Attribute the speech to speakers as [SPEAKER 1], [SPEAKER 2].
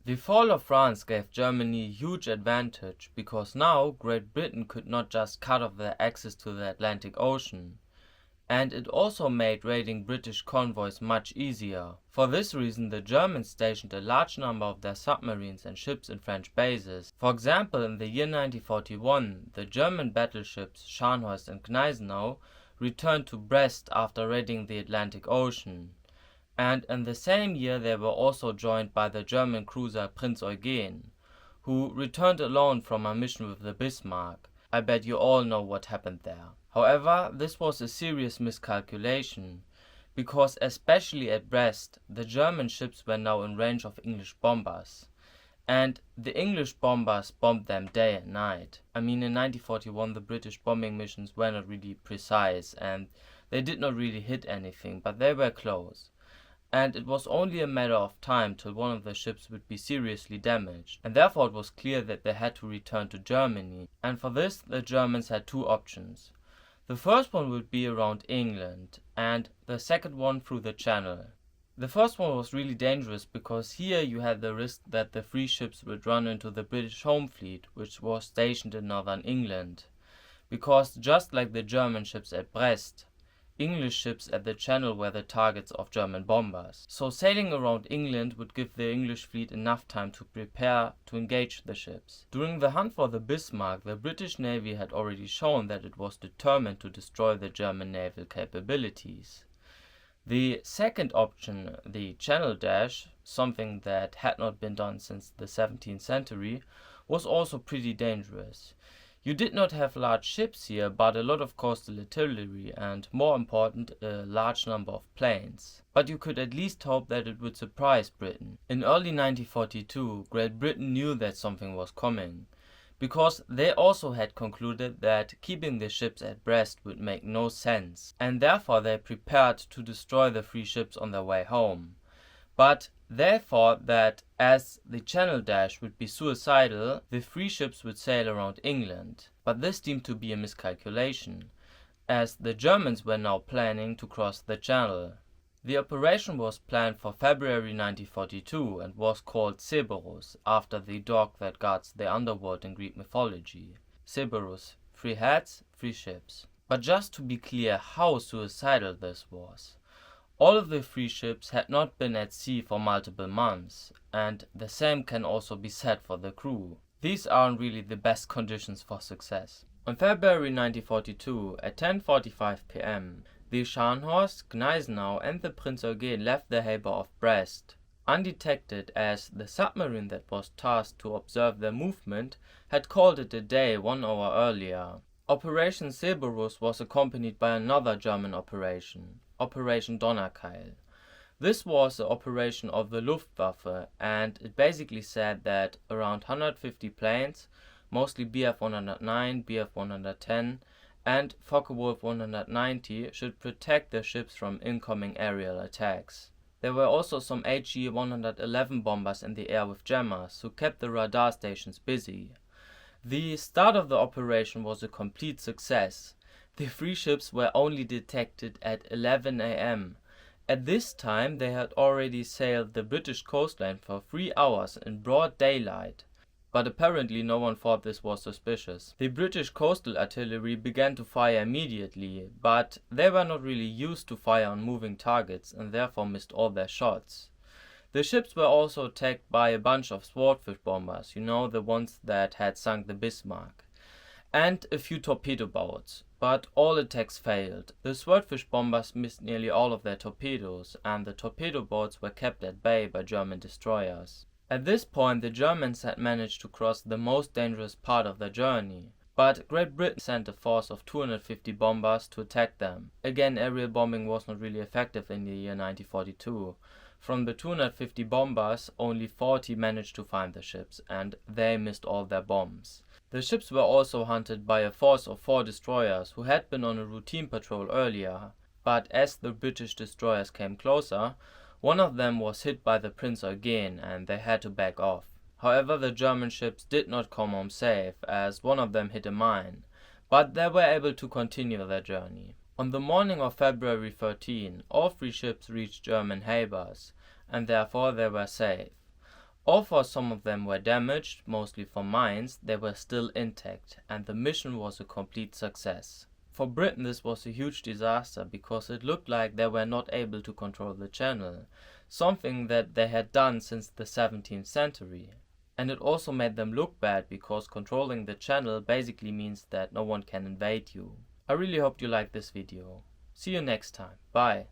[SPEAKER 1] The fall of France gave Germany a huge advantage because now Great Britain could not just cut off their access to the Atlantic Ocean, and it also made raiding British convoys much easier. For this reason, the Germans stationed a large number of their submarines and ships in French bases. For example, in the year 1941, the German battleships Scharnhorst and Gneisenau returned to Brest after raiding the Atlantic Ocean. And in the same year they were also joined by the German cruiser Prinz Eugen, who returned alone from a mission with the Bismarck. I bet you all know what happened there. However, this was a serious miscalculation, because especially at Brest, the German ships were now in range of English bombers. And the English bombers bombed them day and night. I mean, in 1941 the British bombing missions were not really precise and they did not really hit anything, but they were close. And it was only a matter of time till one of the ships would be seriously damaged, and therefore it was clear that they had to return to Germany, and for this the Germans had two options. The first one would be around England, and the second one through the Channel. The first one was really dangerous because here you had the risk that the free ships would run into the British home fleet, which was stationed in northern England. Because just like the German ships at Brest, English ships at the Channel were the targets of German bombers. So sailing around England would give the English fleet enough time to prepare to engage the ships. During the hunt for the Bismarck, the British Navy had already shown that it was determined to destroy the German naval capabilities. The second option, the Channel Dash, something that had not been done since the 17th century, was also pretty dangerous. You did not have large ships here, but a lot of coastal artillery and, more important, a large number of planes. But you could at least hope that it would surprise Britain. In early 1942, Great Britain knew that something was coming, because they also had concluded that keeping the ships at Brest would make no sense, and therefore they prepared to destroy the free ships on their way home. But they thought that as the Channel Dash would be suicidal, the free ships would sail around England. But this seemed to be a miscalculation, as the Germans were now planning to cross the Channel. The operation was planned for February 1942 and was called Cerberus, after the dog that guards the underworld in Greek mythology. Cerberus, 3 heads, 3 ships. But just to be clear how suicidal this was. All of the free ships had not been at sea for multiple months, and the same can also be said for the crew. These aren't really the best conditions for success. On February 1942, at 10:45 p.m., the Scharnhorst, Gneisenau and the Prinz Eugen left the harbour of Brest, undetected, as the submarine that was tasked to observe their movement had called it a day 1 hour earlier. Operation Cerberus was accompanied by another German operation, Operation Donnerkeil. This was an operation of the Luftwaffe, and it basically said that around 150 planes, mostly Bf-109, Bf-110 and Focke-Wulf 190, should protect the ships from incoming aerial attacks. There were also some HE-111 bombers in the air with jammers, who kept the radar stations busy. The start of the operation was a complete success. The free ships were only detected at 11 a.m. At this time they had already sailed the British coastline for 3 hours in broad daylight. But apparently no one thought this was suspicious. The British coastal artillery began to fire immediately, but they were not really used to fire on moving targets and therefore missed all their shots. The ships were also attacked by a bunch of swordfish bombers, you know, the ones that had sunk the Bismarck, and a few torpedo boats, but all attacks failed. The swordfish bombers missed nearly all of their torpedoes, and the torpedo boats were kept at bay by German destroyers. At this point the Germans had managed to cross the most dangerous part of their journey, but Great Britain sent a force of 250 bombers to attack them. Again, aerial bombing was not really effective in the year 1942. From the 250 bombers, only 40 managed to find the ships, and they missed all their bombs. The ships were also hunted by a force of 4 destroyers who had been on a routine patrol earlier, but as the British destroyers came closer, one of them was hit by the Prinz Eugen and they had to back off. However, the German ships did not come home safe, as one of them hit a mine, but they were able to continue their journey. On the morning of February 13, all 3 ships reached German harbours, and therefore they were safe. Although some of them were damaged, mostly from mines, they were still intact, and the mission was a complete success. For Britain this was a huge disaster because it looked like they were not able to control the channel, something that they had done since the 17th century. And it also made them look bad because controlling the channel basically means that no one can invade you. I really hope you liked this video. See you next time. Bye.